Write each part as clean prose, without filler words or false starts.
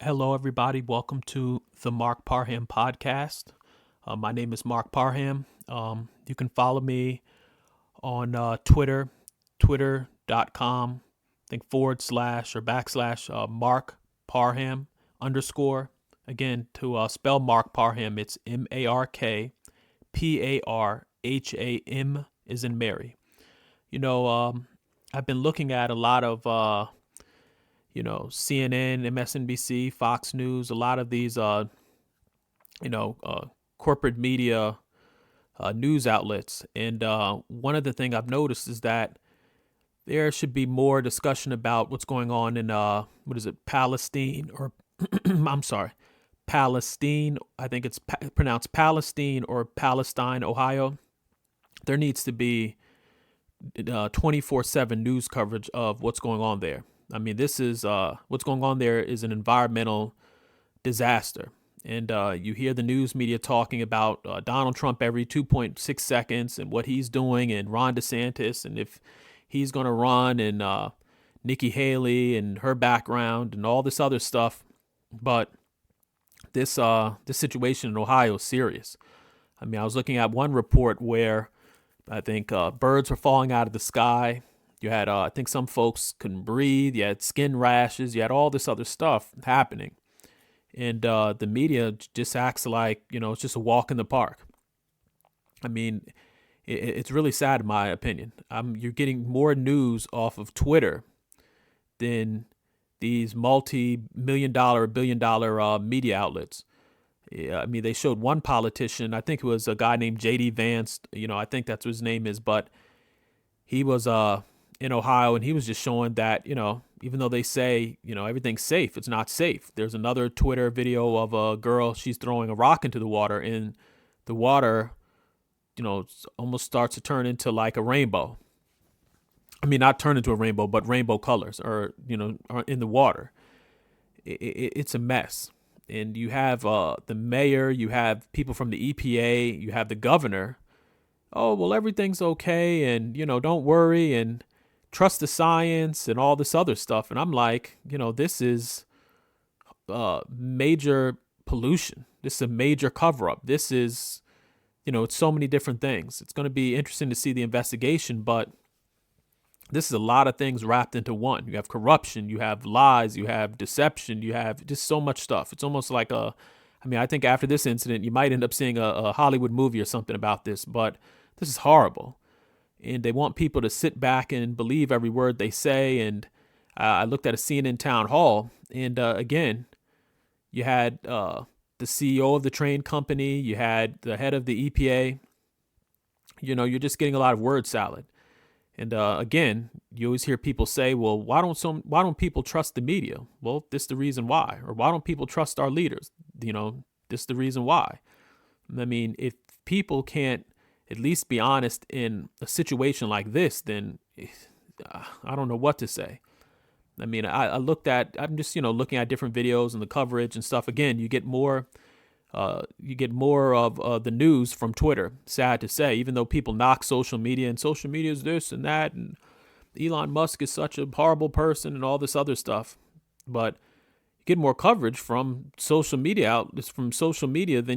Hello, everybody. Welcome to the Mark Parham podcast. My name is Mark Parham. You can follow me on Twitter, twitter.com, I think forward slash or backslash Mark Parham underscore. Again, to spell Mark Parham, it's MarkParham is in Mary. I've been looking at a lot of CNN, MSNBC, Fox News, a lot of these, corporate media news outlets. And one of the things I've noticed is that there should be more discussion about what's going on in, Palestine or, I'm sorry, Palestine. I think it's pronounced Palestine or Palestine, Ohio. There needs to be 24/7 news coverage of what's going on there. I mean, this is what's going on there is an environmental disaster. And you hear the news media talking about Donald Trump every 2.6 seconds and what he's doing, and Ron DeSantis, and if he's going to run, and Nikki Haley and her background and all this other stuff. But this situation in Ohio is serious. I mean, I was looking at one report where I think birds were falling out of the sky. You had, I think some folks couldn't breathe. You had skin rashes. You had all this other stuff happening. And the media just acts like, it's just a walk in the park. I mean, it's really sad in my opinion. You're getting more news off of Twitter than these multi-million dollar, billion-dollar media outlets. Yeah, I mean, they showed one politician, I think it was a guy named J.D. Vance, I think that's what his name is, but he was in Ohio, and he was just showing that, even though they say, everything's safe, it's not safe. There's another Twitter video of a girl, she's throwing a rock into the water, and the water, almost starts to turn into like a rainbow. I mean, not turn into a rainbow, but rainbow colors are in the water. It's a mess. And you have the mayor, you have people from the EPA, you have the governor. Oh, well, everything's okay, and, don't worry, and trust the science and all this other stuff. And I'm like, this is major pollution. This is a major cover-up. This is, it's so many different things. It's going to be interesting to see the investigation, but this is a lot of things wrapped into one. You have corruption, you have lies, you have deception, you have just so much stuff. It's almost like I think after this incident, you might end up seeing a Hollywood movie or something about this, but this is horrible. And they want people to sit back and believe every word they say. And I looked at a CNN town hall, and again, you had the CEO of the train company, you had the head of the EPA. You're just getting a lot of word salad. And again, you always hear people say, well, why don't people trust the media? Well, this is the reason why. Or why don't people trust our leaders? This is the reason why. I mean, if people can't at least be honest in a situation like this, then I don't know what to say. I mean, I'm just, looking at different videos and the coverage and stuff. Again, you get more of the news from Twitter, sad to say, even though people knock social media, and social media is this and that, and Elon Musk is such a horrible person and all this other stuff. But you get more coverage from social media outlets, than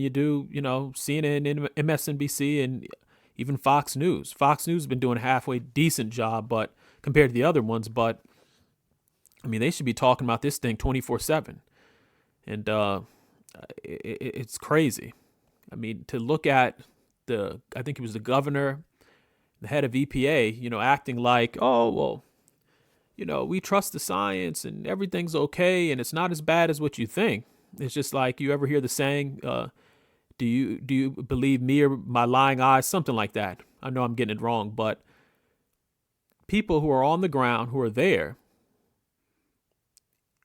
you do, CNN, MSNBC, and even Fox News. Fox News has been doing a halfway decent job, but compared to the other ones, but I mean, they should be talking about this thing 24/7. And it's crazy. I mean, to look at I think it was the governor, the head of EPA, acting like, oh, well, we trust the science and everything's okay and it's not as bad as what you think. It's just like, you ever hear the saying, do you believe me or my lying eyes? Something like that. I know I'm getting it wrong, but people who are on the ground, who are there,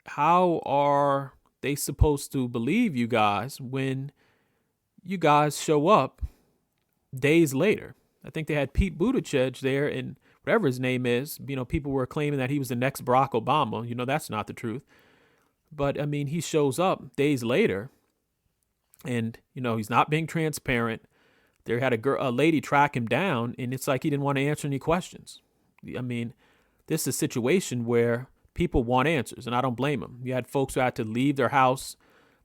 how are they supposed to believe you guys when you guys show up days later? I think they had Pete Buttigieg there, and whatever his name is, people were claiming that he was the next Barack Obama. That's not the truth. But I mean, he shows up days later, and he's not being transparent. They had a lady track him down, and it's like he didn't want to answer any questions. I mean, this is a situation where people want answers, and I don't blame them. You had folks who had to leave their house,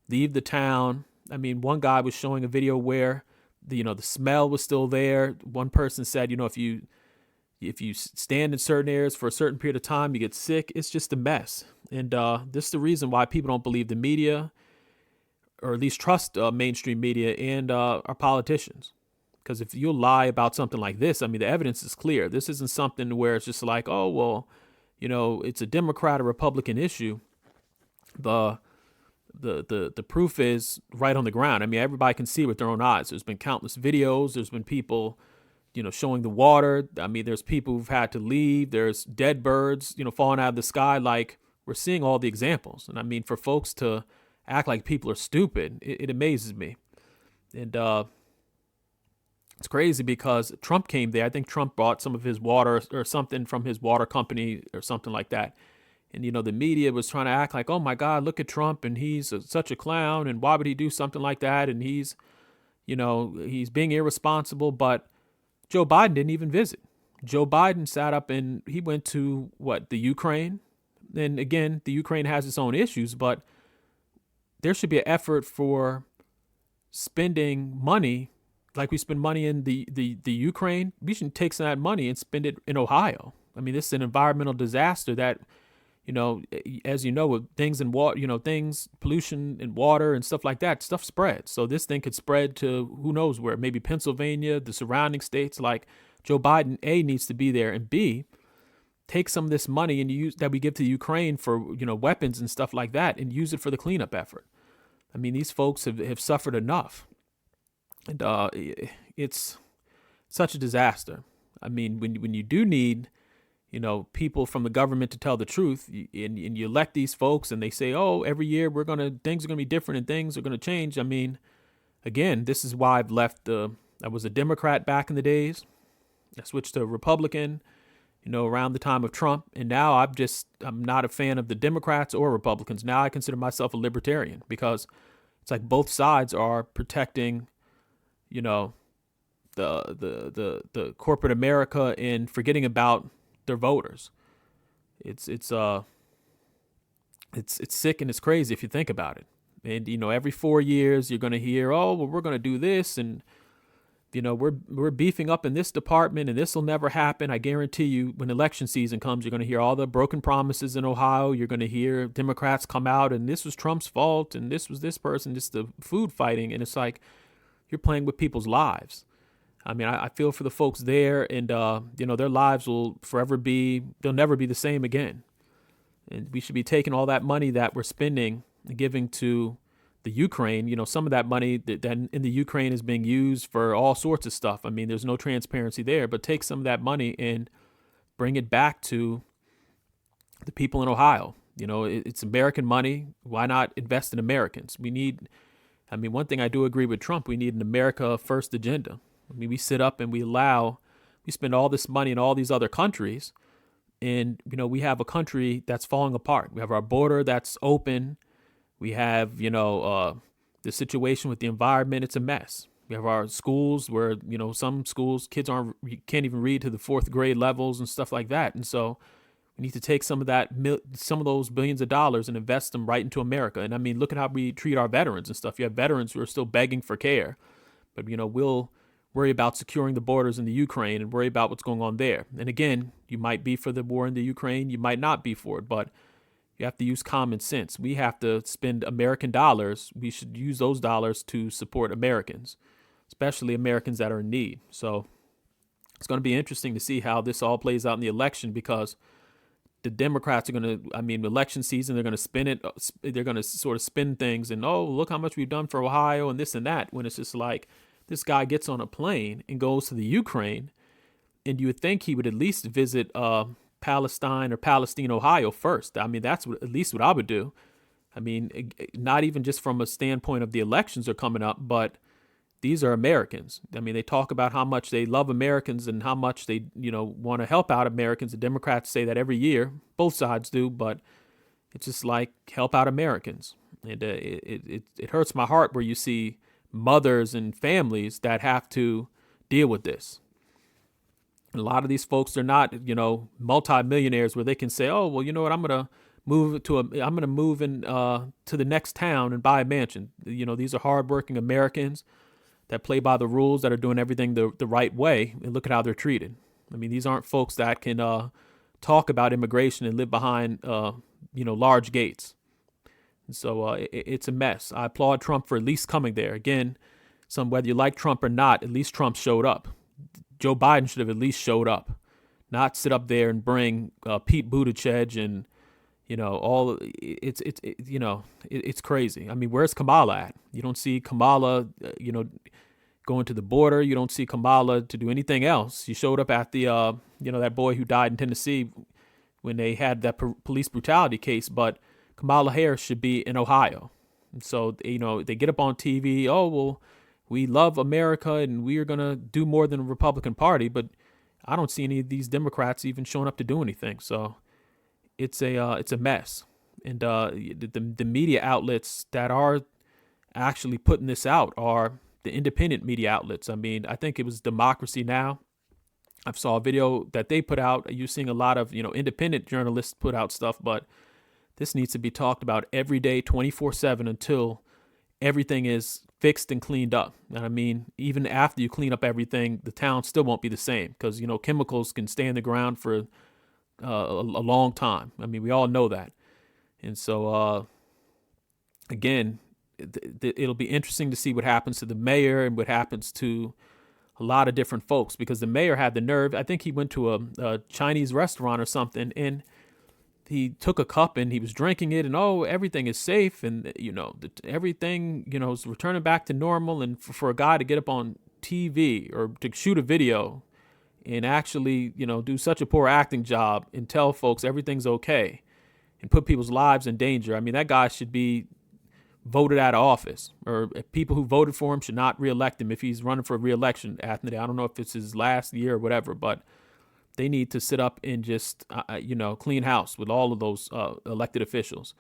leave the town. I mean, one guy was showing a video where the smell was still there. One person said, if you stand in certain areas for a certain period of time, you get sick. It's just a mess. And this is the reason why people don't believe the media, or at least trust mainstream media and our politicians. Because if you lie about something like this, I mean, the evidence is clear. This isn't something where it's just like, oh, well, it's a Democrat or Republican issue. The proof is right on the ground. I mean, everybody can see with their own eyes. There's been countless videos. There's been people, showing the water. I mean, there's people who've had to leave. There's dead birds, falling out of the sky. Like, we're seeing all the examples. And I mean, for folks to act like people are stupid, it amazes me. And it's crazy because Trump came there. I think Trump bought some of his water or something from his water company or something like that. And, the media was trying to act like, oh, my God, look at Trump and he's such a clown. And why would he do something like that? And he's being irresponsible. But Joe Biden didn't even visit. Joe Biden sat up and he went to the Ukraine. And again, the Ukraine has its own issues, but there should be an effort for spending money like we spend money in the Ukraine. We should take some of that money and spend it in Ohio. I mean, this is an environmental disaster that, as with things in water, pollution in water and stuff like that, stuff spreads. So this thing could spread to who knows where, maybe Pennsylvania, the surrounding states. Like, Joe Biden, A, needs to be there, and B, take some of this money and use that we give to Ukraine for, weapons and stuff like that, and use it for the cleanup effort. I mean, these folks have suffered enough. And it's such a disaster. I mean, when you do need, people from the government to tell the truth, and you elect these folks and they say, oh, every year things are going to be different and things are going to change. I mean, again, this is why I've left I was a Democrat back in the days. I switched to Republican, around the time of Trump. And now I'm not a fan of the Democrats or Republicans. Now I consider myself a libertarian because it's like both sides are protecting, the corporate America and forgetting about their voters. It's sick and it's crazy if you think about it. And, every 4 years you're going to hear, oh, well, we're going to do this. And, we're beefing up in this department and this will never happen. I guarantee you when election season comes, you're going to hear all the broken promises in Ohio. You're going to hear Democrats come out and this was Trump's fault. And this was this person, just the food fighting. And it's like, you're playing with people's lives. I mean, I feel for the folks there, and, their lives will they'll never be the same again. And we should be taking all that money that we're spending and giving to the Ukraine. Some of that money that in the Ukraine is being used for all sorts of stuff. I mean, there's no transparency there, but take some of that money and bring it back to the people in Ohio. It's American money. Why not invest in Americans? One thing I do agree with Trump, we need an America first agenda. I mean, we sit up and we spend all this money in all these other countries. And, we have a country that's falling apart. We have our border that's open. We have, the situation with the environment. It's a mess. We have our schools where, some schools, kids can't even read to the 4th grade levels and stuff like that. And so we need to take some of those billions of dollars and invest them right into America. And I mean, look at how we treat our veterans and stuff. You have veterans who are still begging for care, but, we'll worry about securing the borders in the Ukraine and worry about what's going on there. And again, you might be for the war in the Ukraine. You might not be for it, but you have to use common sense. We have to spend American dollars. We should use those dollars to support Americans, especially Americans that are in need. So it's going to be interesting to see how this all plays out in the election, because the Democrats are going to, election season, they're going to spin it. They're going to sort of spin things and, oh, look how much we've done for Ohio and this and that, when it's just like this guy gets on a plane and goes to the Ukraine, and you would think he would at least visit Palestine, Ohio first. I mean, that's at least what I would do. I mean, not even just from a standpoint of the elections are coming up, but these are Americans. I mean, they talk about how much they love Americans and how much they, want to help out Americans. The Democrats say that every year. Both sides do, but it's just like, help out Americans. And it hurts my heart where you see mothers and families that have to deal with this. And a lot of these folks are not, multimillionaires where they can say, oh, well, you know what, I'm going to I'm going to move in to the next town and buy a mansion. These are hardworking Americans that play by the rules, that are doing everything the right way, and look at how they're treated. I mean, these aren't folks that can talk about immigration and live behind large gates. And so it's a mess. I applaud Trump for at least coming there. Again, whether you like Trump or not, at least Trump showed up. Joe Biden should have at least showed up, not sit up there and bring Pete Buttigieg and it's crazy. I mean, where's Kamala at? You don't see Kamala, going to the border. You don't see Kamala to do anything else. She showed up at the that boy who died in Tennessee when they had that police brutality case, but Kamala Harris should be in Ohio. And so, they get up on TV, oh, well, we love America and we are going to do more than the Republican Party, but I don't see any of these Democrats even showing up to do anything. So it's a mess. And the media outlets that are actually putting this out are the independent media outlets. I mean, I think it was Democracy Now! I saw a video that they put out. You're seeing a lot of, independent journalists put out stuff, but this needs to be talked about every day, 24/7, until everything is fixed and cleaned up. And I mean, even after you clean up everything, the town still won't be the same because, chemicals can stay in the ground for a long time. I mean, we all know that. And so, again, it'll be interesting to see what happens to the mayor and what happens to a lot of different folks, because the mayor had the nerve. I think he went to a Chinese restaurant or something, and he took a cup and he was drinking it, and everything is safe, and everything is returning back to normal. And for a guy to get up on TV or to shoot a video and actually do such a poor acting job and tell folks everything's okay and put people's lives in danger, I mean, that guy should be voted out of office, or people who voted for him should not reelect him if he's running for re-election. Anthony, I don't know if it's his last year or whatever, but they need to sit up and just, clean house with all of those elected officials.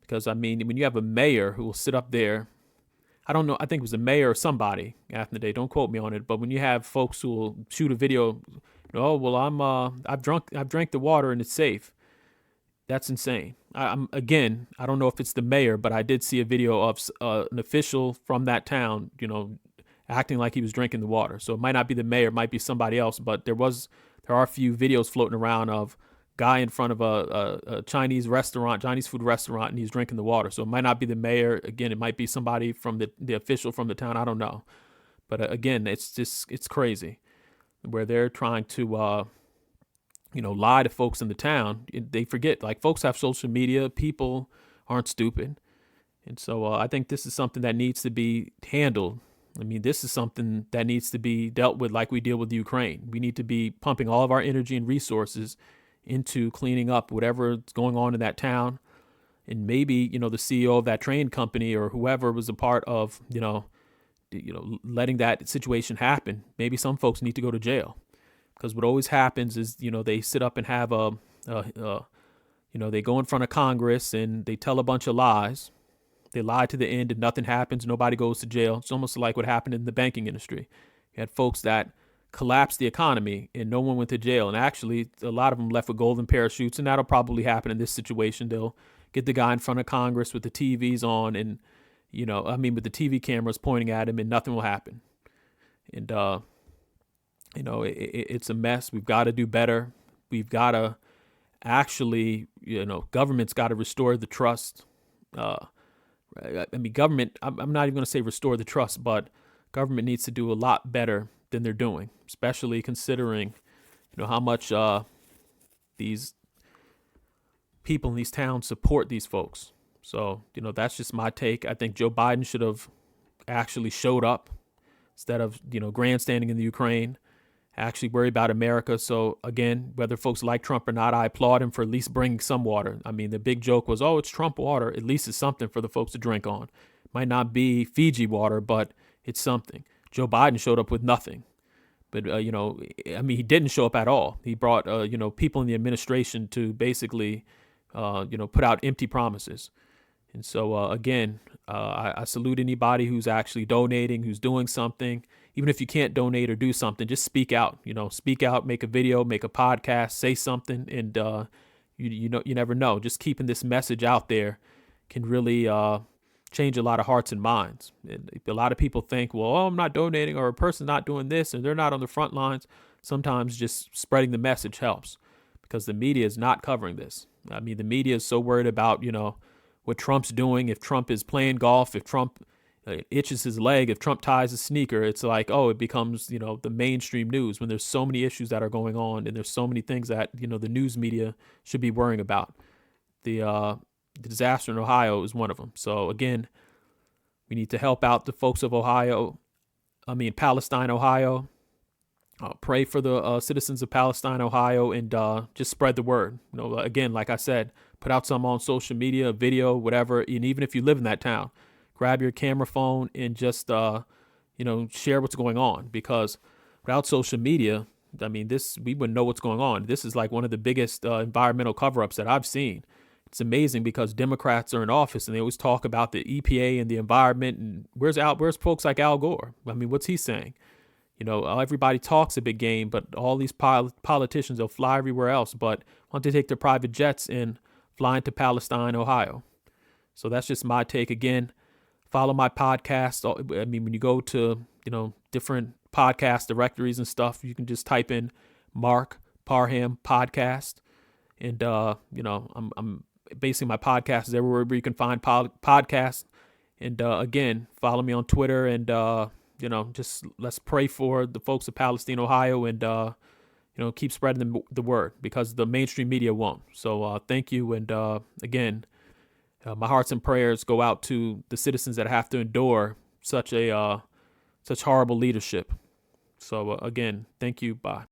Because, I mean, when you have a mayor who will sit up there, I don't know, I think it was a mayor or somebody, Anthony, don't quote me on it, but when you have folks who will shoot a video, I've drank the water and it's safe. That's insane. I don't know if it's the mayor, but I did see a video of an official from that town, acting like he was drinking the water. So it might not be the mayor, it might be somebody else, but there are a few videos floating around of guy in front of a Chinese food restaurant, and he's drinking the water. So it might not be the mayor. Again, it might be somebody from the official from the town. I don't know. But again, it's crazy where they're trying to, lie to folks in the town. They forget, like, folks have social media. People aren't stupid. And so I think this is something that needs to be handled. I mean, this is something that needs to be dealt with like we deal with Ukraine. We need to be pumping all of our energy and resources into cleaning up whatever's going on in that town. And maybe, the CEO of that train company or whoever was a part of, letting that situation happen, maybe some folks need to go to jail. Because what always happens is, they sit up and have they go in front of Congress and they tell a bunch of lies. They lie to the end and nothing happens. Nobody goes to jail. It's almost like what happened in the banking industry. You had folks that collapsed the economy and no one went to jail. And actually, a lot of them left with golden parachutes. And that'll probably happen in this situation. They'll get the guy in front of Congress with the TVs on and, with the TV cameras pointing at him, and nothing will happen. And, it's a mess. We've got to do better. We've got to actually, government's got to restore the trust. Government, I'm not even going to say restore the trust, but government needs to do a lot better than they're doing, especially considering, how much these people in these towns support these folks. So, that's just my take. I think Joe Biden should have actually showed up instead of, grandstanding in the Ukraine, actually worry about America. So again, whether folks like Trump or not, I applaud him for at least bringing some water. I mean, the big joke was, it's Trump water. At least it's something for the folks to drink on. Might not be Fiji water, but it's something. Joe Biden showed up with nothing. But, he didn't show up at all. He brought, people in the administration to basically, put out empty promises. And so, again, I salute anybody who's actually donating, who's doing something. Even if you can't donate or do something, just speak out, speak out, make a video, make a podcast, say something, and, you never know. Just keeping this message out there can really change a lot of hearts and minds. And a lot of people think, well, oh, I'm not donating, or a person's not doing this and they're not on the front lines. Sometimes just spreading the message helps, because the media is not covering this. I mean, the media is so worried about, what Trump's doing. If Trump is playing golf, if Trump itches his leg, if Trump ties his sneaker, it's like, oh, it becomes, the mainstream news, when there's so many issues that are going on, and there's so many things that, the news media should be worrying about. The disaster in Ohio is one of them. So again, we need to help out the folks of Palestine, Ohio. Pray for the citizens of Palestine, Ohio, and just spread the word. Again, like I said, put out some on social media, video, whatever. And even if you live in that town, grab your camera phone and just, share what's going on. Because without social media, we wouldn't know what's going on. This is like one of the biggest environmental cover-ups that I've seen. It's amazing, because Democrats are in office and they always talk about the EPA and the environment. And where's folks like Al Gore? What's he saying? Everybody talks a big game, but all these politicians, they'll fly everywhere else, but want to take their private jets and fly into Palestine, Ohio. So that's just my take. Again, follow my podcast. When you go to, different podcast directories and stuff, you can just type in Mark Parham podcast. And, I'm basing my podcasts everywhere where you can find podcasts. And, again, follow me on Twitter, and, just let's pray for the folks of Palestine, Ohio, and, keep spreading the word, because the mainstream media won't. So thank you. And again, my hearts and prayers go out to the citizens that have to endure such horrible leadership. So again, thank you. Bye.